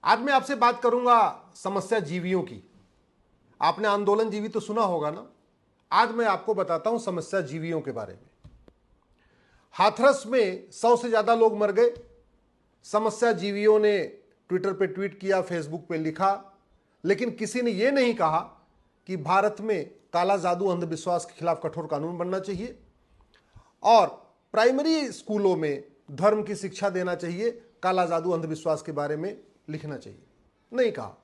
आज मैं आपसे बात करूंगा समस्या जीवियों की। आपने आंदोलन जीवी तो सुना होगा ना। आज मैं आपको बताता हूं समस्या जीवियों के बारे में। हाथरस में 100 से ज्यादा लोग मर गए। समस्या जीवियों ने ट्विटर पे ट्वीट किया, फेसबुक पे लिखा, लेकिन किसी ने यह नहीं कहा कि भारत में काला जादू अंधविश्वास के खिलाफ कठोर कानून बनना चाहिए और प्राइमरी स्कूलों में धर्म की शिक्षा देना चाहिए, काला जादू अंधविश्वास के बारे में लिखना चाहिए। नहीं कहा।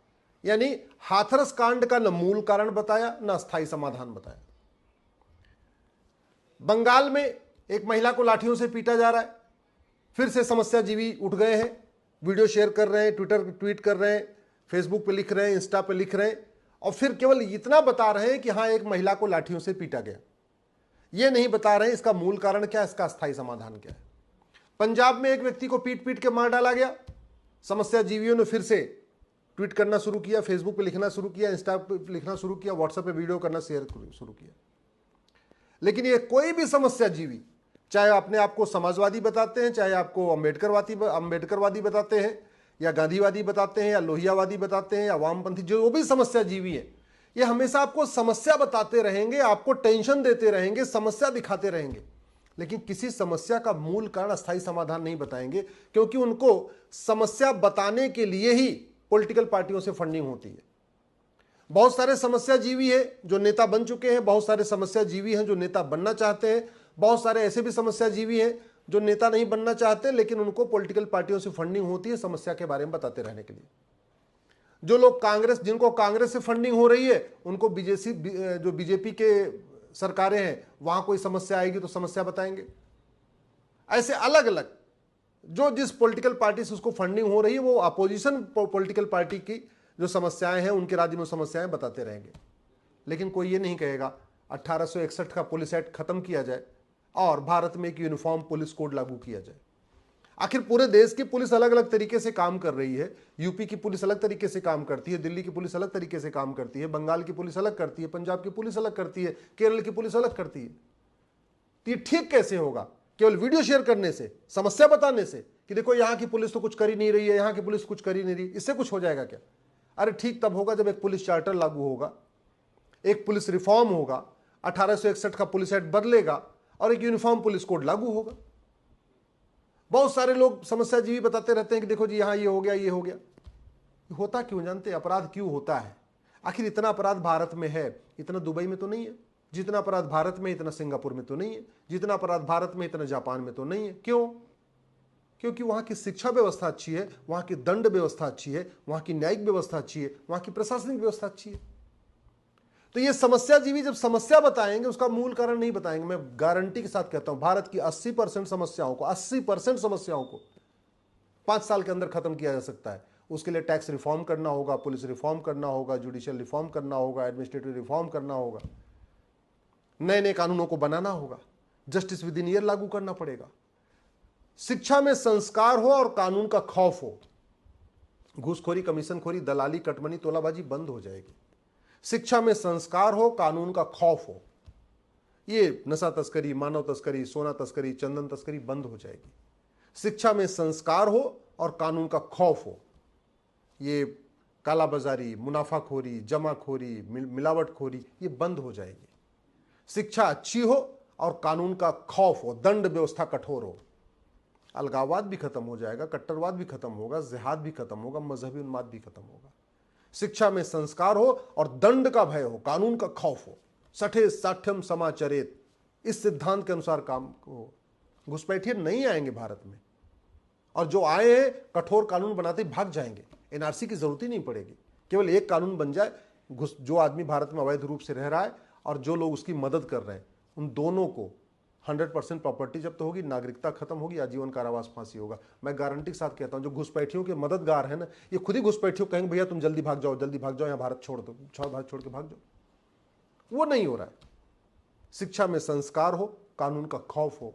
यानी हाथरस कांड का न मूल कारण बताया, न अस्थायी समाधान बताया। बंगाल में एक महिला को लाठियों से पीटा जा रहा है। फिर से समस्या जीवी उठ गए हैं, वीडियो शेयर कर रहे हैं, ट्विटर पे ट्वीट कर रहे हैं, फेसबुक पे लिख रहे हैं, इंस्टा पे लिख रहे हैं, और फिर केवल इतना बता रहे हैं कि हाँ, एक महिला को लाठियों से पीटा गया। ये नहीं बता रहे हैं इसका मूल कारण क्या है, इसका अस्थायी समाधान क्या है। पंजाब में एक व्यक्ति को पीट पीट के मार डाला गया। समस्या जीवियों ने फिर से ट्वीट करना शुरू किया, फेसबुक पे लिखना शुरू किया, इंस्टा पे लिखना शुरू किया, व्हाट्सएप पे वीडियो करना शेयर शुरू किया। लेकिन ये कोई भी समस्या जीवी, चाहे अपने आप को समाजवादी बताते हैं, चाहे आपको अंबेडकरवादी बताते हैं, या गांधीवादी बताते हैं, या लोहियावादी बताते हैं, या वामपंथी, जो भी समस्या जीवी है, ये हमेशा आपको समस्या बताते रहेंगे, आपको टेंशन देते रहेंगे, समस्या दिखाते रहेंगे, लेकिन किसी समस्या का मूल कारण, अस्थायी समाधान नहीं बताएंगे, क्योंकि उनको समस्या बताने के लिए ही पॉलिटिकल पार्टियों से फंडिंग होती है। बहुत सारे समस्या जीवी हैं जो नेता बन चुके हैं, बहुत सारे समस्या जीवी हैं जो नेता बनना चाहते हैं, बहुत सारे ऐसे भी समस्या जीवी हैं जो नेता नहीं बनना चाहते, लेकिन उनको पॉलिटिकल पार्टियों से फंडिंग होती है समस्या के बारे में बताते रहने के लिए। जो लोग जिनको कांग्रेस से फंडिंग हो रही है, उनको बीजेपी के सरकारें हैं, वहां कोई समस्या आएगी तो समस्या बताएंगे। ऐसे अलग अलग जो जिस पॉलिटिकल पार्टी से उसको फंडिंग हो रही है, वो अपोजिशन पॉलिटिकल पार्टी की जो समस्याएं हैं, उनके राज्य में समस्याएं बताते रहेंगे। लेकिन कोई ये नहीं कहेगा 1861 का पुलिस एक्ट खत्म किया जाए और भारत में एक यूनिफॉर्म पुलिस कोड लागू किया जाए। आखिर पूरे देश की पुलिस अलग अलग तरीके से काम कर रही है। यूपी की पुलिस अलग तरीके से काम करती है, दिल्ली की पुलिस अलग तरीके से काम करती है, बंगाल की पुलिस अलग करती है, पंजाब की पुलिस अलग करती है, केरल की पुलिस अलग करती है। तो ये ठीक कैसे होगा केवल वीडियो शेयर करने से, समस्या बताने से कि देखो यहां की पुलिस तो कुछ कर ही नहीं रही है, यहां की पुलिस कुछ कर ही नहीं रही, इससे कुछ हो जाएगा क्या? अरे ठीक तब होगा जब एक पुलिस चार्टर लागू होगा, एक पुलिस रिफॉर्म होगा, 1861 का पुलिस एक्ट बदलेगा और एक यूनिफॉर्म पुलिस कोड लागू होगा। बहुत सारे लोग समस्या जीवी बताते रहते हैं कि देखो जी यहां ये हो गया, ये हो गया। होता क्यों जानते? अपराध क्यों होता है? आखिर इतना अपराध भारत में है, इतना दुबई में तो नहीं है। जितना अपराध भारत में, इतना सिंगापुर में तो नहीं है। जितना अपराध भारत में, इतना जापान में तो नहीं है। क्यों? क्योंकि वहां की शिक्षा व्यवस्था अच्छी है, वहां की दंड व्यवस्था अच्छी है, वहां की न्यायिक व्यवस्था अच्छी है, वहां की प्रशासनिक व्यवस्था अच्छी है। तो ये समस्या जीवी जब समस्या बताएंगे, उसका मूल कारण नहीं बताएंगे। मैं गारंटी के साथ कहता हूं भारत की 80% समस्याओं को 80% समस्याओं को 5 साल के अंदर खत्म किया जा सकता है। उसके लिए टैक्स रिफॉर्म करना होगा, पुलिस रिफॉर्म करना होगा, जुडिशियल रिफॉर्म करना होगा, एडमिनिस्ट्रेटिव रिफॉर्म करना होगा, नए नए कानूनों को बनाना होगा, जस्टिस विद इन ईयर लागू करना पड़ेगा। शिक्षा में संस्कार हो और कानून का खौफ हो, घूसखोरी, कमीशनखोरी, दलाली, कटमनी, तोलाबाजी बंद हो जाएगी। शिक्षा में संस्कार हो, कानून का खौफ हो, ये नशा तस्करी, मानव तस्करी, सोना तस्करी, चंदन तस्करी बंद हो जाएगी। शिक्षा में संस्कार हो और कानून का खौफ हो, ये कालाबाजारी, मुनाफाखोरी, जमाखोरी, मिलावटखोरी ये बंद हो जाएगी। शिक्षा अच्छी हो और कानून का खौफ हो, दंड व्यवस्था कठोर हो, अलगाववाद भी खत्म हो जाएगा, कट्टरवाद भी खत्म होगा, जिहाद भी खत्म होगा, मजहबी उन्माद भी खत्म होगा। शिक्षा में संस्कार हो और दंड का भय हो, कानून का खौफ हो, सठे साठ्यम समाचरेत, इस सिद्धांत के अनुसार काम हो। घुसपैठिए नहीं आएंगे भारत में, और जो आए हैं कठोर कानून बनाते भाग जाएंगे। एनआरसी की जरूरत ही नहीं पड़ेगी, केवल एक कानून बन जाए। जो आदमी भारत में अवैध रूप से रह रहा है और जो लोग उसकी मदद कर रहे हैं, उन दोनों को 100% प्रॉपर्टी जब्त होगी, नागरिकता खत्म होगी, आजीवन कारावास, फांसी होगा। मैं गारंटी के साथ कहता हूं जो घुसपैठियों के मददगार हैं ना, ये खुद ही घुसपैठियों कहेंगे भैया तुम जल्दी भाग जाओ, जल्दी भाग जाओ, यहाँ भारत छोड़ दो, भारत छोड़ के भाग जाओ। वो नहीं हो रहा है। शिक्षा में संस्कार हो, कानून का खौफ हो,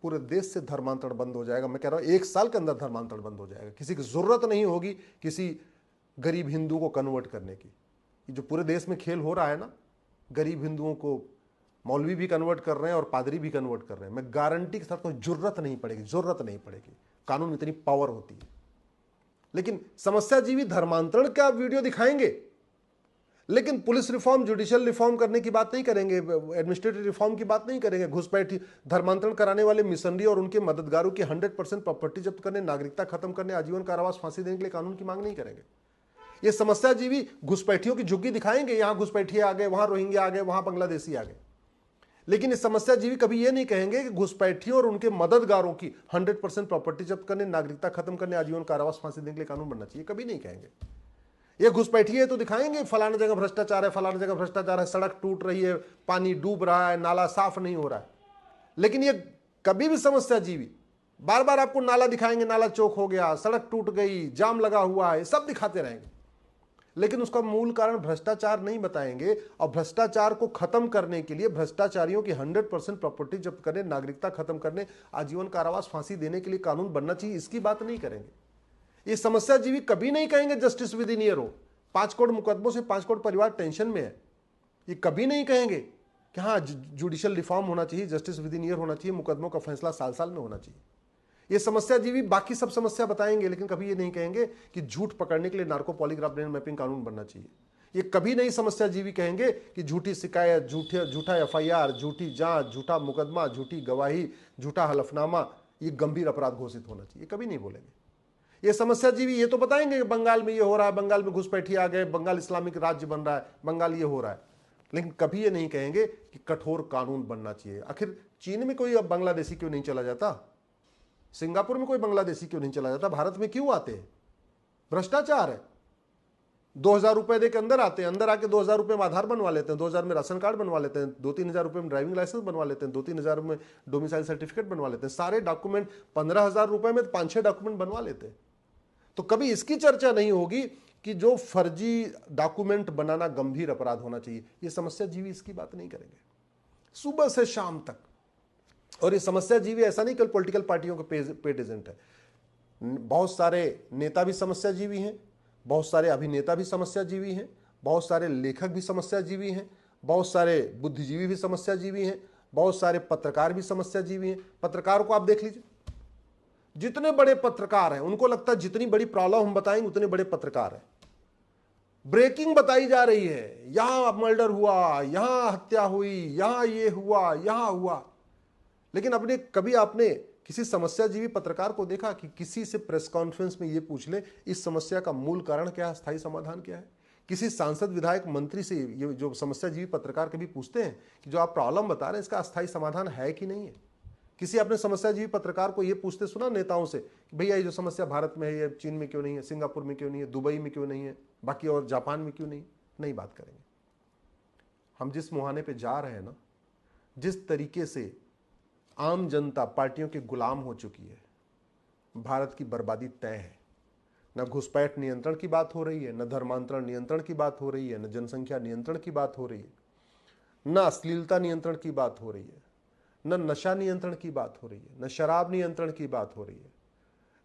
पूरे देश से धर्मांतरण बंद हो जाएगा। मैं कह रहा हूं 1 साल के अंदर धर्मांतरण बंद हो जाएगा। किसी की जरूरत नहीं होगी किसी गरीब हिंदू को कन्वर्ट करने की। ये जो पूरे देश में खेल हो रहा है ना, गरीब हिंदुओं को मौलवी भी कन्वर्ट कर रहे हैं और पादरी भी कन्वर्ट कर रहे हैं। मैं गारंटी के साथ कोई जरूरत नहीं पड़ेगी, जरूरत नहीं पड़ेगी। कानून में इतनी पावर होती है। लेकिन समस्याजीवी धर्मांतरण का वीडियो दिखाएंगे, लेकिन पुलिस रिफॉर्म, जुडिशियल रिफॉर्म करने की बात नहीं करेंगे, एडमिनिस्ट्रेटिव रिफॉर्म की बात नहीं करेंगे, घुसपैठी धर्मांतरण कराने वाले मिशनरी और उनके मददगारों की 100% प्रॉपर्टी जब्त करने, नागरिकता खत्म करने, आजीवन कारावास, फांसी देने के लिए कानून की मांग नहीं करेंगे। ये समस्याजीवी घुसपैठियों की झुग्गी दिखाएंगे, यहां घुसपैठिए आ गए, वहां रोहिंग्या आ गए, वहां बांग्लादेशी आ गए, लेकिन इस समस्याजीवी कभी ये नहीं कहेंगे कि घुसपैठियों और उनके मददगारों की 100% प्रॉपर्टी जब्त करने, नागरिकता खत्म करने, आजीवन कारावास, फांसी देने के लिए कानून बनना चाहिए, कभी नहीं कहेंगे। ये घुसपैठिए तो दिखाएंगे फलाना जगह भ्रष्टाचार है, फलाना जगह भ्रष्टाचार है, सड़क टूट रही है, पानी डूब रहा है, नाला साफ नहीं हो रहा है, लेकिन ये कभी भी समस्याजीवी बार बार आपको नाला दिखाएंगे, नाला चौक हो गया, सड़क टूट गई, जाम लगा हुआ है, सब दिखाते रहेंगे, लेकिन उसका मूल कारण भ्रष्टाचार नहीं बताएंगे। और भ्रष्टाचार को खत्म करने के लिए, भ्रष्टाचारियों की 100% प्रॉपर्टी जब्त करने, नागरिकता खत्म करने, आजीवन कारावास, फांसी देने के लिए कानून बनना चाहिए, इसकी बात नहीं करेंगे। ये समस्याजीवी कभी नहीं कहेंगे जस्टिस विद इन ईयर हो, 5 करोड़ मुकदमों से 5 करोड़ परिवार टेंशन में है, ये कभी नहीं कहेंगे कि हाँ जुडिशियल रिफॉर्म होना चाहिए, जस्टिस विद इन ईयर होना चाहिए, मुकदमों का फैसला साल साल में होना चाहिए। ये समस्याजीवी बाकी सब समस्या बताएंगे, लेकिन कभी ये नहीं कहेंगे कि झूठ पकड़ने के लिए नार्को पॉलीग्राफ ब्रेन मैपिंग कानून बनना चाहिए। ये कभी नहीं समस्याजीवी कहेंगे कि झूठी शिकायत, झूठा एफआईआर, झूठी जांच, झूठा मुकदमा, झूठी गवाही, झूठा हलफनामा ये गंभीर अपराध घोषित होना चाहिए, कभी नहीं बोलेंगे। ये समस्याजीवी ये तो बताएंगे कि बंगाल में ये हो रहा है, बंगाल में घुसपैठी आ गए, बंगाल इस्लामिक राज्य बन रहा है, बंगाल ये हो रहा है, लेकिन कभी ये नहीं कहेंगे कि कठोर कानून बनना चाहिए। आखिर चीन में कोई अब बांग्लादेशी क्यों नहीं चला जाता, सिंगापुर में कोई बांग्लादेशी क्यों नहीं चला जाता, भारत में क्यों आते हैं? भ्रष्टाचार है। 2000 रुपए दे के अंदर आते हैं, अंदर आके 2000 रुपए में आधार बनवा लेते हैं, 2000 में राशन कार्ड बनवा लेते हैं, 2-3 हजार रुपए में ड्राइविंग लाइसेंस बनवा लेते हैं, 2-3 हजार में डोमिसाइल सर्टिफिकेट बनवा लेते हैं, सारे डॉक्यूमेंट 15,000 रुपए में 5-6 डॉक्यूमेंट बनवा लेते हैं। तो कभी इसकी चर्चा नहीं होगी कि जो फर्जी डॉक्यूमेंट बनाना गंभीर अपराध होना चाहिए। ये समस्याजीवी इसकी बात नहीं करेंगे सुबह से शाम तक। और ये समस्याजीवी ऐसा नहीं केवल पॉलिटिकल पार्टियों के पेड एजेंट है, बहुत सारे नेता भी समस्याजीवी हैं, बहुत सारे अभिनेता भी समस्याजीवी हैं, बहुत सारे लेखक भी समस्याजीवी हैं, बहुत सारे बुद्धिजीवी भी समस्याजीवी हैं, बहुत सारे पत्रकार भी समस्याजीवी हैं। पत्रकारों को आप देख लीजिए, जितने बड़े पत्रकार हैं उनको लगता है जितनी बड़ी प्रॉब्लम हम बताएंगे उतने बड़े पत्रकार हैं। ब्रेकिंग बताई जा रही है, यहां मर्डर हुआ, यहां हत्या हुई, यहां ये हुआ, यहां हुआ, लेकिन कभी आपने किसी समस्याजीवी पत्रकार को देखा कि किसी से प्रेस कॉन्फ्रेंस में यह पूछ ले इस समस्या का मूल कारण क्या है, स्थायी समाधान क्या है? किसी सांसद, विधायक, मंत्री से ये जो समस्याजीवी पत्रकार कभी पूछते हैं कि जो आप प्रॉब्लम बता रहे हैं इसका अस्थायी समाधान है कि नहीं है? किसी अपने समस्याजीवी पत्रकार को यह पूछते सुना नेताओं से कि भैया ये जो समस्या भारत में है ये चीन में क्यों नहीं है, सिंगापुर में क्यों नहीं है, दुबई में क्यों नहीं है, बाकी और जापान में क्यों नहीं बात करेंगे। हम जिस मुहाने पे जा रहे हैं ना, जिस तरीके से आम जनता पार्टियों के गुलाम हो चुकी है, भारत की बर्बादी तय है। न घुसपैठ नियंत्रण की बात हो रही है, न धर्मांतरण नियंत्रण की बात हो रही है, न जनसंख्या नियंत्रण की बात हो रही है, न अश्लीलता नियंत्रण की बात हो रही है, न नशा नियंत्रण की बात हो रही है, न शराब नियंत्रण की बात हो रही है,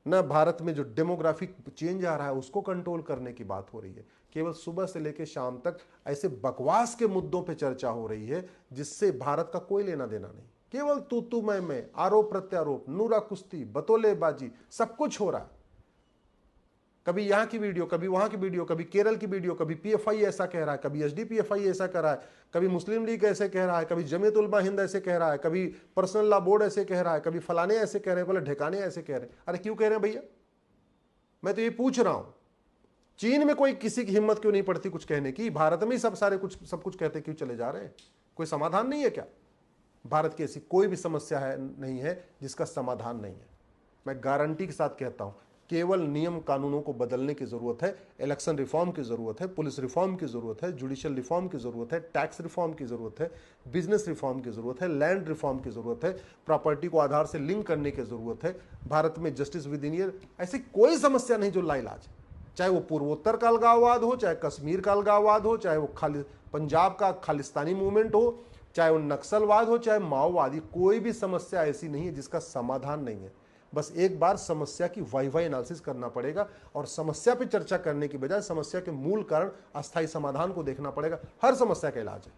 न भारत में जो डेमोग्राफिक चेंज आ रहा है उसको कंट्रोल करने की बात हो रही है। केवल सुबह से लेकर शाम तक ऐसे बकवास के मुद्दों पे चर्चा हो रही है जिससे भारत का कोई लेना देना नहीं। केवल तू मैं, आरोप प्रत्यारोप, नूरा कुश्ती, बतौलेबाजी, सब कुछ हो रहा है। कभी यहां की वीडियो, कभी वहां की वीडियो, कभी केरल की वीडियो, कभी पीएफआई ऐसा कह रहा है, कभी एसडीपीएफआई ऐसा कह रहा है, कभी मुस्लिम लीग ऐसे कह रहा है, कभी जमीयत उलमा हिंद ऐसे कह रहा है, कभी पर्सनल लॉ बोर्ड ऐसे कह रहा है, कभी फलाने ऐसे कह रहे हैं, बोले ढेकाने ऐसे कह रहे हैं। अरे क्यों कह रहे हैं भैया? मैं तो ये पूछ रहा हूं, चीन में कोई किसी की हिम्मत क्यों नहीं पड़ती कुछ कहने की? भारत में ही सब कुछ कहते क्यों चले जा रहे हैं? कोई समाधान नहीं है क्या? भारत की ऐसी कोई भी समस्या नहीं है जिसका समाधान नहीं है। मैं गारंटी के साथ कहता हूं, केवल नियम कानूनों को बदलने की जरूरत है, इलेक्शन रिफॉर्म की जरूरत है, पुलिस रिफॉर्म की जरूरत है, जुडिशियल रिफॉर्म की जरूरत है, टैक्स रिफॉर्म की जरूरत है, बिजनेस रिफॉर्म की जरूरत है, लैंड रिफॉर्म की जरूरत है, प्रॉपर्टी को आधार से लिंक करने की जरूरत है। भारत में जस्टिस विद इन ईयर ऐसी कोई समस्या नहीं जो लाइलाज, चाहे वो पूर्वोत्तर का अलगाववाद हो, चाहे कश्मीर का अलगाववाद हो, चाहे वो पंजाब का खालिस्तानी मूवमेंट हो, चाहे वो नक्सलवाद हो, चाहे माओवादी, कोई भी समस्या ऐसी नहीं है जिसका समाधान नहीं है। बस एक बार समस्या की वाई एनालिसिस करना पड़ेगा और समस्या पे चर्चा करने की बजाय समस्या के मूल कारण, अस्थायी समाधान को देखना पड़ेगा। हर समस्या का इलाज है।